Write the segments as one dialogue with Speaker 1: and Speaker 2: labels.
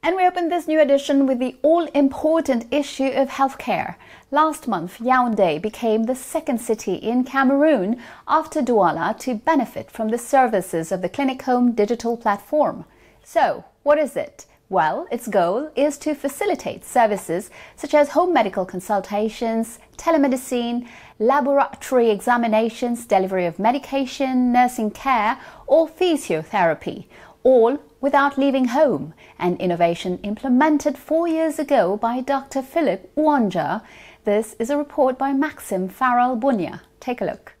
Speaker 1: And we open this new edition with the all-important issue of healthcare. Last month, Yaoundé became the second city in Cameroon after Douala to benefit from the services of the Clinic Home digital platform. So, what is it? Well, its goal is to facilitate services such as home medical consultations, telemedicine, laboratory examinations, delivery of medication, nursing care, or physiotherapy, all without leaving home, an innovation implemented 4 years ago by Dr. Philippe Ouanja. This is a report by Maxime Farrell-Bunia. Take a look.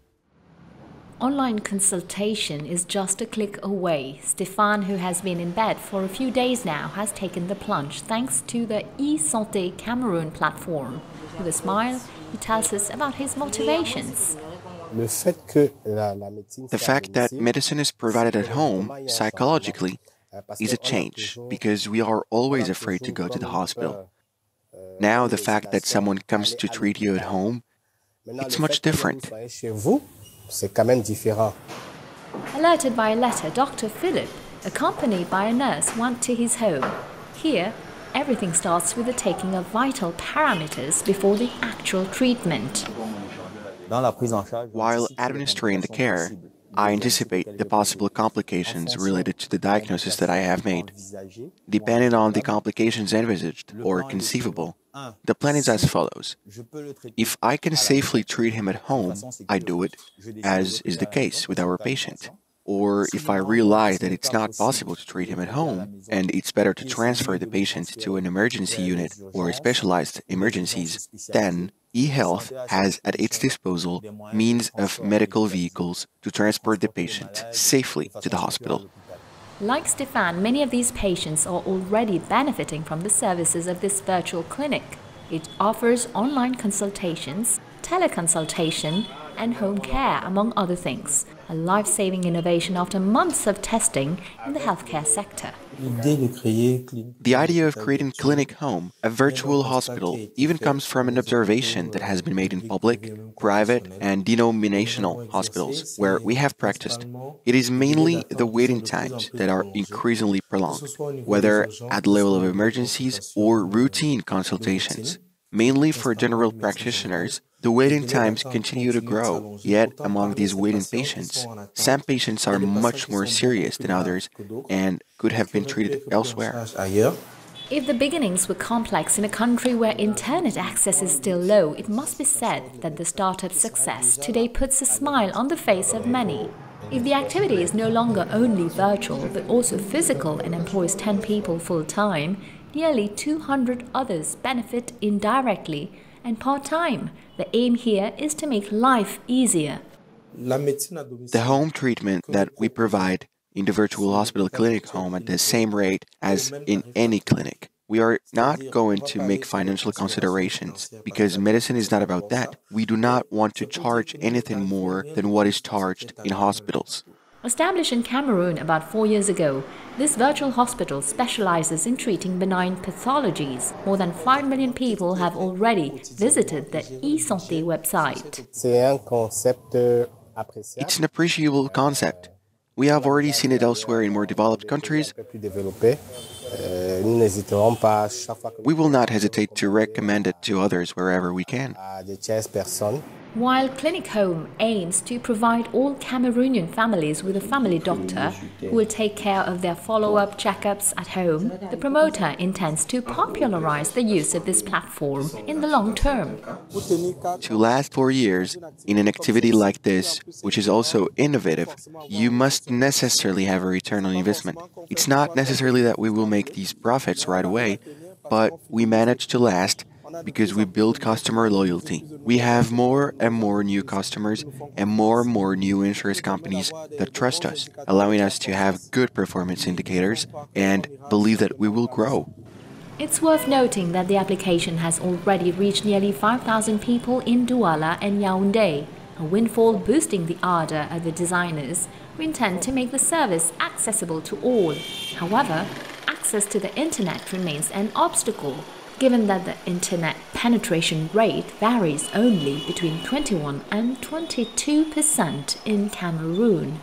Speaker 2: Online consultation is just a click away. Stéphane, who has been in bed for a few days now, has taken the plunge thanks to the eSanté Cameroon platform. With a smile, he tells us about his motivations.
Speaker 3: The fact that medicine is provided at home, psychologically, is a change, because we are always afraid to go to the hospital. Now the fact that someone comes to treat you at home, it's much different.
Speaker 2: Alerted by a letter, Dr. Philippe, accompanied by a nurse, went to his home. Here, everything starts with the taking of vital parameters before the actual treatment.
Speaker 3: While administering the care, I anticipate the possible complications related to the diagnosis that I have made. Depending on the complications envisaged or conceivable, the plan is as follows. If I can safely treat him at home, I do it, as is the case with our patient. Or if I realize that it's not possible to treat him at home, and it's better to transfer the patient to an emergency unit or specialized emergencies, then eHealth has at its disposal means of medical vehicles to transport the patient safely to the hospital.
Speaker 2: Like Stéphane, many of these patients are already benefiting from the services of this virtual clinic. It offers online consultations, teleconsultation, and home care, among other things, a life-saving innovation after months of testing in the healthcare sector.
Speaker 3: The idea of creating Clinic Home, a virtual hospital, even comes from an observation that has been made in public, private, and denominational hospitals, where we have practiced. It is mainly the waiting times that are increasingly prolonged, whether at the level of emergencies or routine consultations. Mainly for general practitioners, the waiting times continue to grow, yet among these waiting patients, some patients are much more serious than others and could have been treated elsewhere.
Speaker 2: If the beginnings were complex in a country where internet access is still low, it must be said that the startup's success today puts a smile on the face of many. If the activity is no longer only virtual but also physical and employs 10 people full-time, nearly 200 others benefit indirectly and part-time. The aim here is to make life easier.
Speaker 3: The home treatment that we provide in the virtual hospital Clinic Home at the same rate as in any clinic. We are not going to make financial considerations, because medicine is not about that. We do not want to charge anything more than what is charged in hospitals.
Speaker 2: Established in Cameroon about 4 years ago, this virtual hospital specializes in treating benign pathologies. More than 5 million people have already visited the eSanté website.
Speaker 3: It's an appreciable concept. We have already seen it elsewhere in more developed countries. We will not hesitate to recommend it to others wherever we can.
Speaker 2: While Clinic Home aims to provide all Cameroonian families with a family doctor who will take care of their follow-up checkups at home, the promoter intends to popularize the use of this platform in the long term.
Speaker 3: To last 4 years in an activity like this, which is also innovative, you must necessarily have a return on investment. It's not necessarily that we will make these profits right away, but we manage to last because we build customer loyalty. We have more and more new customers and more new insurance companies that trust us, allowing us to have good performance indicators and believe that we will grow.
Speaker 2: It's worth noting that the application has already reached nearly 5,000 people in Douala and Yaoundé, a windfall boosting the ardor of the designers who intend to make the service accessible to all. However, access to the internet remains an obstacle, given that the internet penetration rate varies only between 21 and 22% in Cameroon.